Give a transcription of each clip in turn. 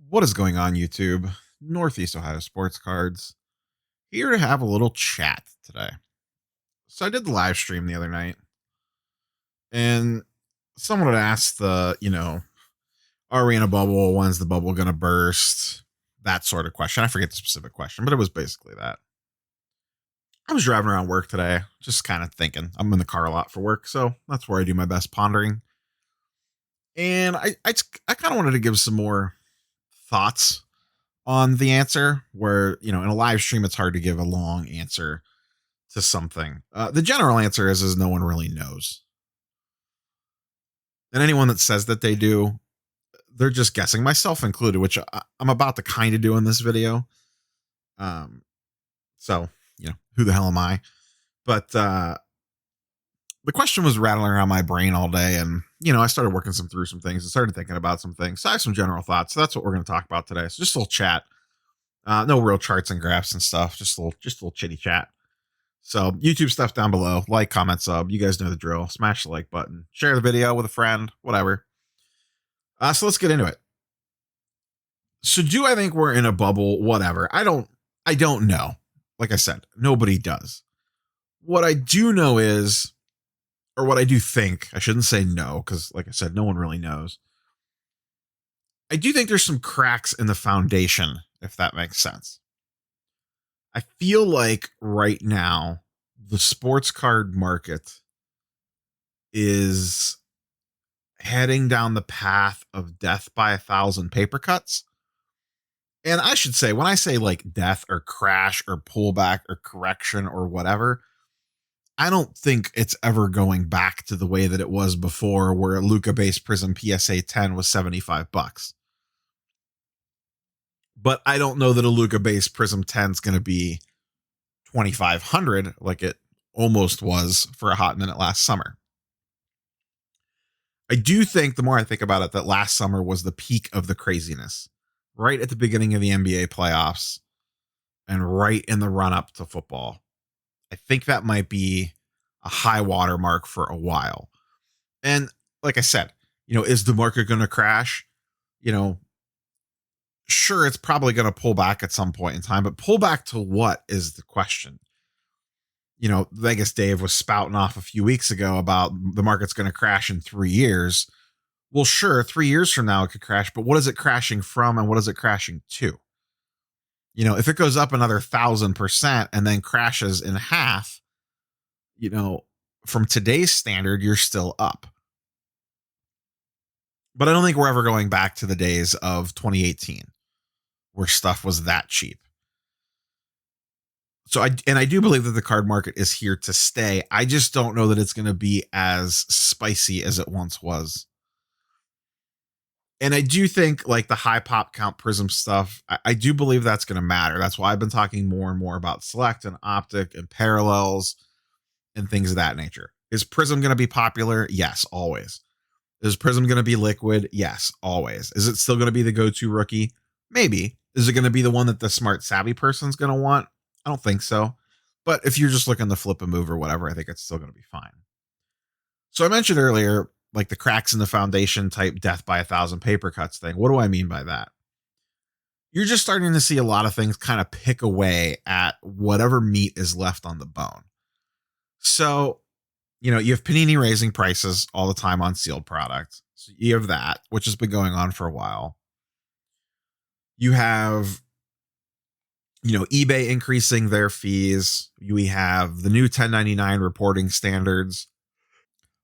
What is going on, YouTube? Northeast Ohio Sports Cards here to have a little chat today. So I did the live stream the other night, and someone had asked are we in a bubble? When's the bubble going to burst? That sort of question. I forget the specific question, but it was basically that. I was driving around work today, just kind of thinking. I'm in the car a lot for work, so that's where I do my best pondering. And I kind of wanted to give some more thoughts on the answer where, in a live stream, it's hard to give a long answer to something. The general answer is no one really knows. And anyone that says that they do, they're just guessing, myself included, which I'm about to kind of do in this video. So, who the hell am I? But the question was rattling around my brain all day. And, I started working through some things and started thinking about some things. So I have some general thoughts. So that's what we're going to talk about today. So just a little chat. No real charts and graphs and stuff. Just a little chitty chat. So YouTube stuff down below. Like, comment, sub. You guys know the drill. Smash the like button. Share the video with a friend. Whatever. So let's get into it. So do I think we're in a bubble? Whatever. I don't know. Like I said, nobody does. What I do know is, or what I do think, I shouldn't say no, because like I said, no one really knows. I do think there's some cracks in the foundation, if that makes sense. I feel like right now, the sports card market is heading down the path of death by 1,000 paper cuts. And I should say, when I say like death or crash or pullback or correction or whatever, I don't think it's ever going back to the way that it was before, where a Luka base Prism PSA 10 was $75. But I don't know that a Luka base Prism 10 is going to be 2,500 like it almost was for a hot minute last summer. I do think, the more I think about it, that last summer was the peak of the craziness, right at the beginning of the NBA playoffs and right in the run up to football. I think that might be a high water mark for a while. And like I said, is the market going to crash? Sure, it's probably going to pull back at some point in time, but pull back to what is the question? Vegas Dave was spouting off a few weeks ago about the market's going to crash in 3 years. Well, sure, 3 years from now it could crash, but what is it crashing from and what is it crashing to? If it goes up another 1,000% and then crashes in half, from today's standard, you're still up. But I don't think we're ever going back to the days of 2018 where stuff was that cheap. So I do believe that the card market is here to stay. I just don't know that it's going to be as spicy as it once was. And I do think like the high pop count Prism stuff, I do believe that's going to matter. That's why I've been talking more and more about Select and Optic and Parallels and things of that nature. Is Prism going to be popular? Yes, always. Is Prism going to be liquid? Yes, always. Is it still going to be the go-to rookie? Maybe. Is it going to be the one that the smart savvy person's going to want? I don't think so. But if you're just looking to flip a move or whatever, I think it's still going to be fine. So I mentioned earlier, like the cracks in the foundation type death by 1,000 paper cuts thing. What do I mean by that? You're just starting to see a lot of things kind of pick away at whatever meat is left on the bone. So, you have Panini raising prices all the time on sealed products. So you have that, which has been going on for a while. You have, eBay increasing their fees. We have the new 1099 reporting standards,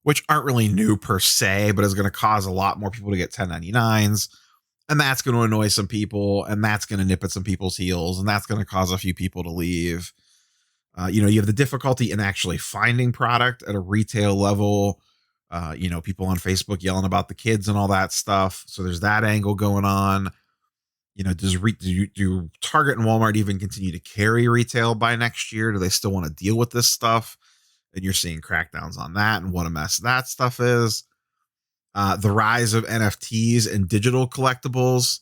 which aren't really new per se, but is going to cause a lot more people to get 1099s. And that's going to annoy some people, and that's going to nip at some people's heels, and that's going to cause a few people to leave. You have the difficulty in actually finding product at a retail level. People on Facebook yelling about the kids and all that stuff. So there's that angle going on. Do Target and Walmart even continue to carry retail by next year? Do they still want to deal with this stuff? And you're seeing crackdowns on that and what a mess that stuff is. The rise of NFTs and digital collectibles.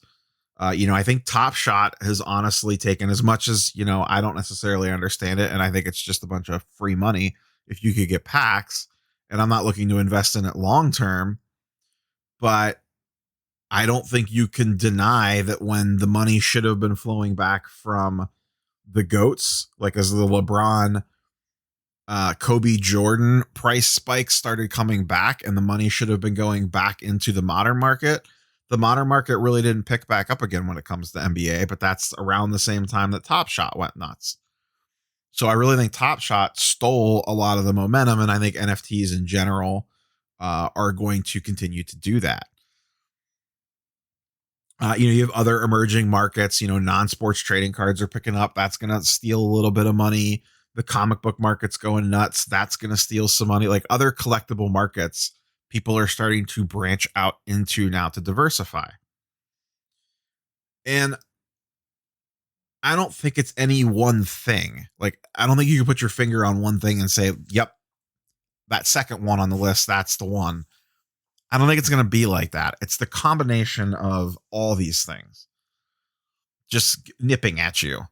I think Top Shot has honestly taken, as much as, I don't necessarily understand it. And I think it's just a bunch of free money if you could get packs. And I'm not looking to invest in it long term. But I don't think you can deny that when the money should have been flowing back from the GOATs, like as the LeBron, Kobe Jordan price spikes started coming back and the money should have been going back into the modern market. The modern market really didn't pick back up again when it comes to NBA, but that's around the same time that Top Shot went nuts. So I really think Top Shot stole a lot of the momentum, and I think NFTs in general are going to continue to do that. You have other emerging markets, non-sports trading cards are picking up. That's going to steal a little bit of money. The comic book market's going nuts. That's going to steal some money. Like other collectible markets, people are starting to branch out into now to diversify. And I don't think it's any one thing. Like, I don't think you can put your finger on one thing and say, yep, that second one on the list, that's the one. I don't think it's going to be like that. It's the combination of all these things just nipping at you.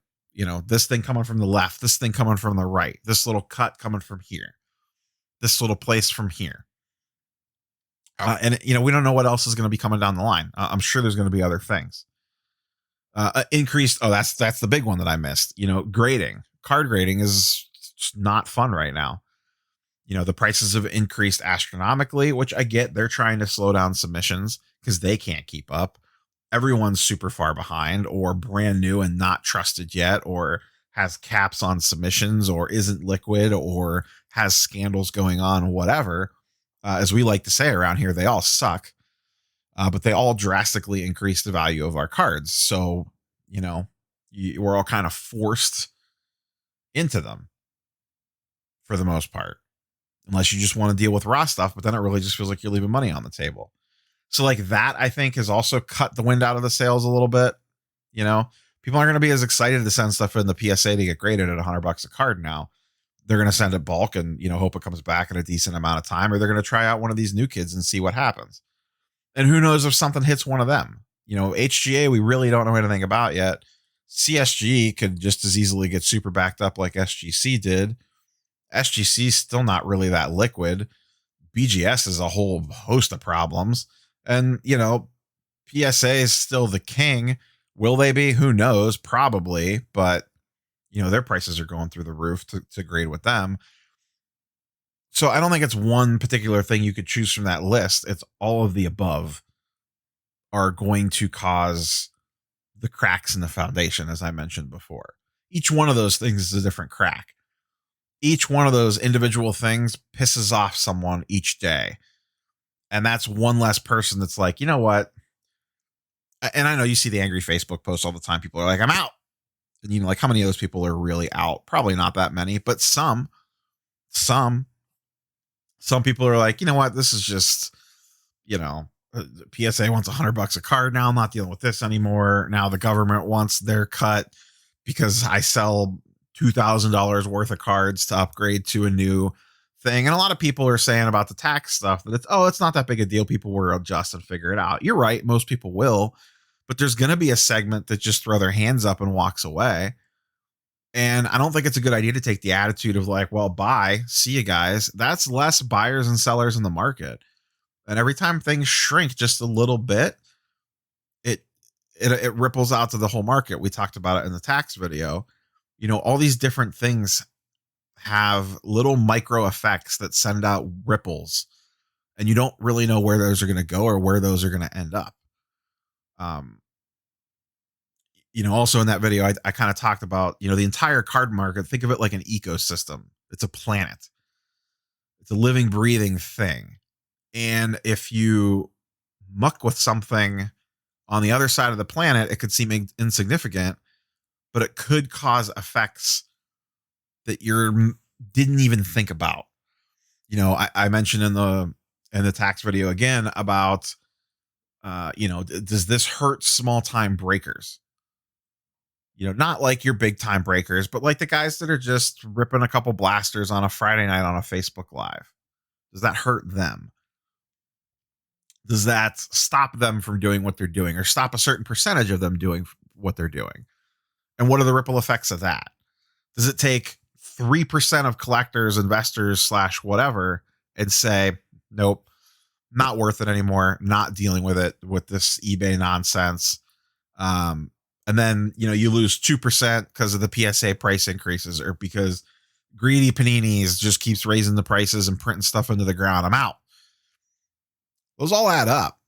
This thing coming from the left, this thing coming from the right, this little cut coming from here, this little place from here. And we don't know what else is going to be coming down the line. I'm sure there's going to be other things. Increased. Oh, that's the big one that I missed. Grading. Card grading is not fun right now. The prices have increased astronomically, which I get. They're trying to slow down submissions because they can't keep up. Everyone's super far behind or brand new and not trusted yet, or has caps on submissions, or isn't liquid, or has scandals going on, whatever. As we like to say around here, they all suck. But they all drastically increase the value of our cards. So, we're all kind of forced into them for the most part, unless you just want to deal with raw stuff, but then it really just feels like you're leaving money on the table. So like that, I think, has also cut the wind out of the sails a little bit. People aren't going to be as excited to send stuff in the PSA to get graded at $100 a card now. They're going to send it bulk and, hope it comes back in a decent amount of time, or they're going to try out one of these new kids and see what happens. And who knows if something hits one of them. HGA, we really don't know anything about yet. CSG could just as easily get super backed up like SGC did. SGC is still not really that liquid. BGS is a whole host of problems. And, PSA is still the king. Will they be? Who knows? Probably. But, their prices are going through the roof to grade with them. So I don't think it's one particular thing you could choose from that list. It's all of the above are going to cause the cracks in the foundation, as I mentioned before. Each one of those things is a different crack. Each one of those individual things pisses off someone each day. And that's one less person that's like, you know what? And I know you see the angry Facebook posts all the time. People are like, I'm out. And like how many of those people are really out? Probably not that many, but some people are like, you know what? This is just, PSA wants $100 a card now. I'm not dealing with this anymore. Now the government wants their cut because I sell $2,000 worth of cards to upgrade to a new thing. And a lot of people are saying about the tax stuff that it's not that big a deal. People will adjust and figure it out. You're right. Most people will, but there's going to be a segment that just throw their hands up and walks away. And I don't think it's a good idea to take the attitude of like, well, bye, see you guys. That's less buyers and sellers in the market. And every time things shrink just a little bit, it ripples out to the whole market. We talked about it in the tax video. All these different things have little micro effects that send out ripples, and you don't really know where those are going to go or where those are going to end up. Also in that video, I kind of talked about, the entire card market. Think of it like an ecosystem. It's a planet. It's a living, breathing thing. And if you muck with something on the other side of the planet, it could seem insignificant, but it could cause effects that you didn't even think about. I mentioned in the tax video again about, does this hurt small time breakers? Not like your big time breakers, but like the guys that are just ripping a couple blasters on a Friday night on a Facebook Live. Does that hurt them? Does that stop them from doing what they're doing, or stop a certain percentage of them doing what they're doing? And what are the ripple effects of that? Does it take 3% of collectors, investors / whatever and say, nope, Not worth it anymore. Not dealing with it with this eBay nonsense. And then, you lose 2% because of the PSA price increases, or because greedy Paninis just keeps raising the prices and printing stuff into the ground. I'm out. Those all add up.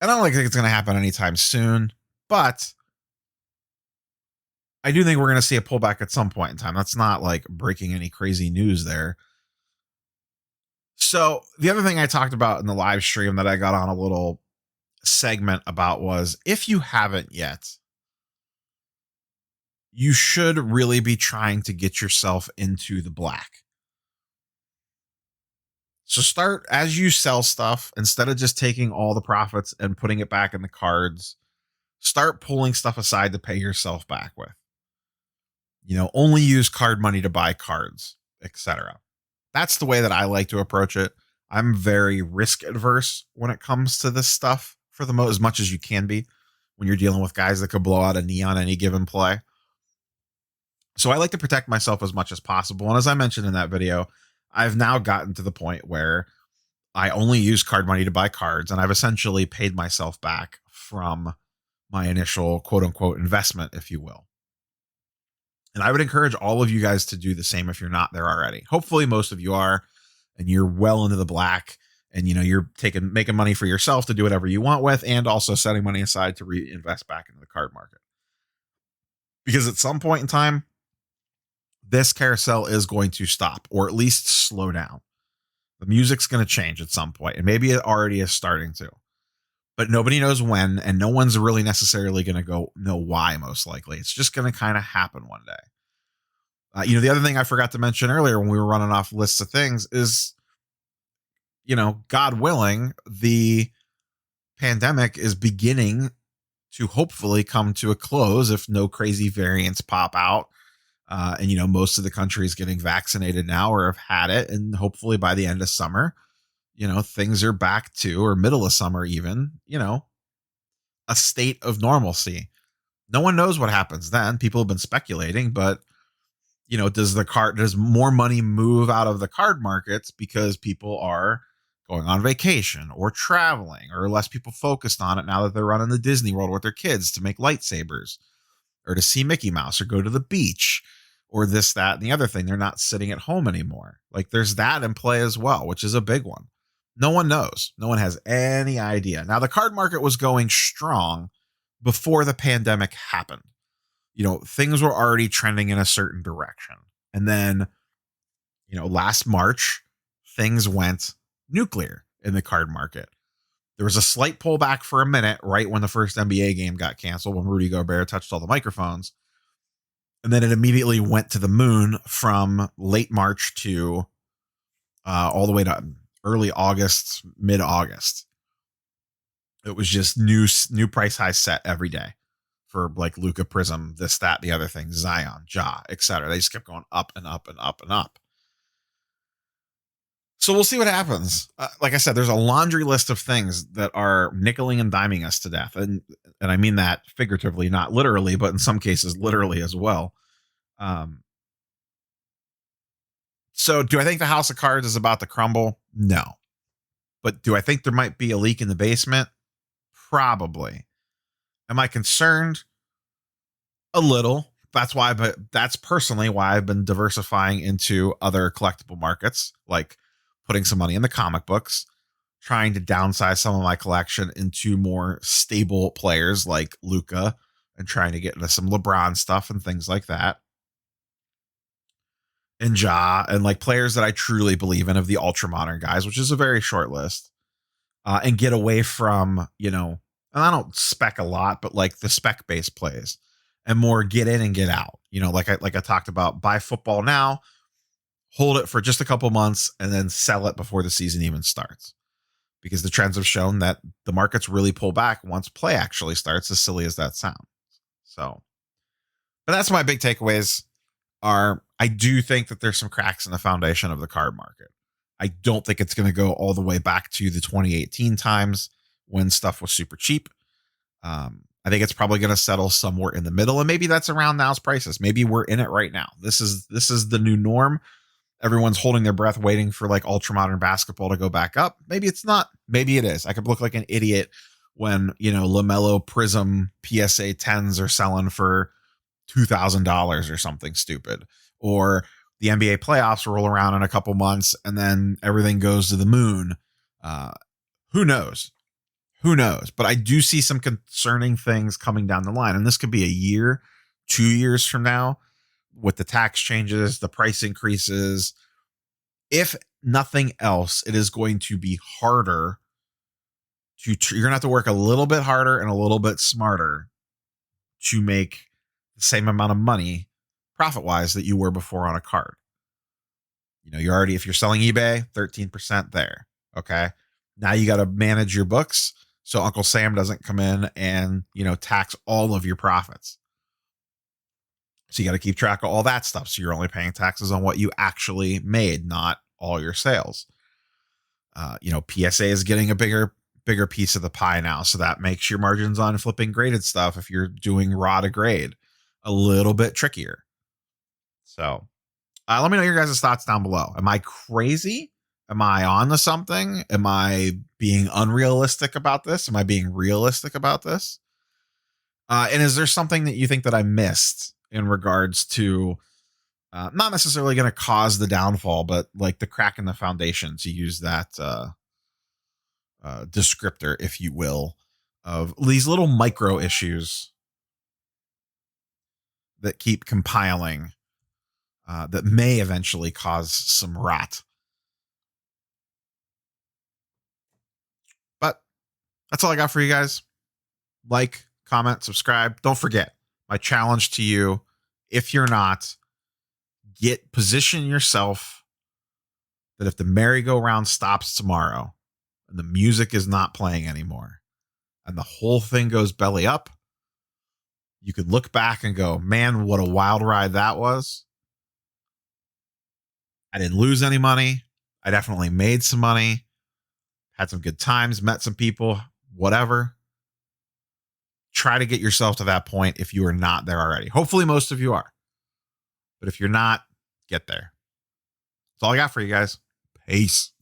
And I don't think it's going to happen anytime soon, but I do think we're going to see a pullback at some point in time. That's not like breaking any crazy news there. So the other thing I talked about in the live stream that I got on a little segment about was, if you haven't yet, you should really be trying to get yourself into the black. So start, as you sell stuff, instead of just taking all the profits and putting it back in the cards, start pulling stuff aside to pay yourself back with. Only use card money to buy cards, etc. That's the way that I like to approach it. I'm very risk adverse when it comes to this stuff, for the most, as much as you can be when you're dealing with guys that could blow out a knee on any given play. So I like to protect myself as much as possible. And as I mentioned in that video, I've now gotten to the point where I only use card money to buy cards, and I've essentially paid myself back from my initial quote unquote investment, if you will. And I would encourage all of you guys to do the same if you're not there already. Hopefully most of you are, and you're well into the black, and you're making money for yourself to do whatever you want with, and also setting money aside to reinvest back into the card market. Because at some point in time, this carousel is going to stop, or at least slow down. The music's going to change at some point, and maybe it already is starting to, but nobody knows when, and no one's really necessarily going to know why. Most likely it's just going to kind of happen one day. The other thing I forgot to mention earlier when we were running off lists of things is, God willing, the pandemic is beginning to hopefully come to a close if no crazy variants pop out. And most of the country is getting vaccinated now, or have had it. And hopefully by the end of summer, things are back to, or middle of summer even, a state of normalcy. No one knows what happens then. People have been speculating, but does more money move out of the card markets because people are going on vacation or traveling, or less people focused on it now that they're running the Disney World with their kids to make lightsabers, or to see Mickey Mouse, or go to the beach, or this, that, and the other thing? They're not sitting at home anymore. Like, there's that in play as well, which is a big one. No one knows. No one has any idea. Now, the card market was going strong before the pandemic happened. Things were already trending in a certain direction. And then, last March, things went nuclear in the card market. There was a slight pullback for a minute, right when the first NBA game got canceled, when Rudy Gobert touched all the microphones. And then it immediately went to the moon from late March to all the way to early August, mid-August. It was just new price high set every day for like Luka, Prism, this, that, the other thing, Zion, Ja, etc. They just kept going up and up and up and up. So we'll see what happens. Like I said, there's a laundry list of things that are nickeling and diming us to death. And I mean that figuratively, not literally, but in some cases, literally as well. So do I think the House of Cards is about to crumble? No. But do I think there might be a leak in the basement? Probably. Am I concerned? A little. That's personally why I've been diversifying into other collectible markets, like putting some money in the comic books, trying to downsize some of my collection into more stable players like Luka, and trying to get into some LeBron stuff and things like that. And Ja, and like players that I truly believe in, of the ultra modern guys, which is a very short list, and get away from, and I don't spec a lot, but like the spec based plays, and more get in and get out. Like I talked about, buy football now, hold it for just a couple months, and then sell it before the season even starts. Because the trends have shown that the markets really pull back once play actually starts, as silly as that sounds. So, but that's my big takeaways are, I do think that there's some cracks in the foundation of the card market. I don't think it's going to go all the way back to the 2018 times when stuff was super cheap. I think it's probably going to settle somewhere in the middle, and maybe that's around now's prices. Maybe we're in it right now. This is the new norm. Everyone's holding their breath waiting for like ultra modern basketball to go back up. Maybe it's not. Maybe it is. I could look like an idiot when, LaMelo Prism PSA 10s are selling for $2,000 or something stupid. Or the NBA playoffs roll around in a couple months and then everything goes to the moon. Who knows? Who knows? But I do see some concerning things coming down the line. And this could be a year, 2 years from now, with the tax changes, the price increases. If nothing else, it is going to be harder you're going to have to work a little bit harder and a little bit smarter to make the same amount of money profit wise that you were before on a card. You're already, if you're selling eBay, 13% there. Okay. Now you got to manage your books so Uncle Sam doesn't come in and, tax all of your profits. So you got to keep track of all that stuff. So you're only paying taxes on what you actually made, not all your sales. PSA is getting a bigger piece of the pie now. So that makes your margins on flipping graded stuff, if you're doing raw to grade, a little bit trickier. So let me know your guys' thoughts down below. Am I crazy? Am I on to something? Am I being unrealistic about this? Am I being realistic about this? And is there something that you think that I missed in regards to not necessarily going to cause the downfall, but like the crack in the foundation, to use that descriptor, if you will, of these little micro issues that keep compiling that may eventually cause some rot. But that's all I got for you guys. Like, comment, subscribe. Don't forget my challenge to you. If you're not, position yourself that if the merry-go-round stops tomorrow and the music is not playing anymore and the whole thing goes belly up, you could look back and go, man, what a wild ride that was. I didn't lose any money. I definitely made some money, had some good times, met some people, whatever. Try to get yourself to that point if you are not there already. Hopefully most of you are. But if you're not, get there. That's all I got for you guys. Peace.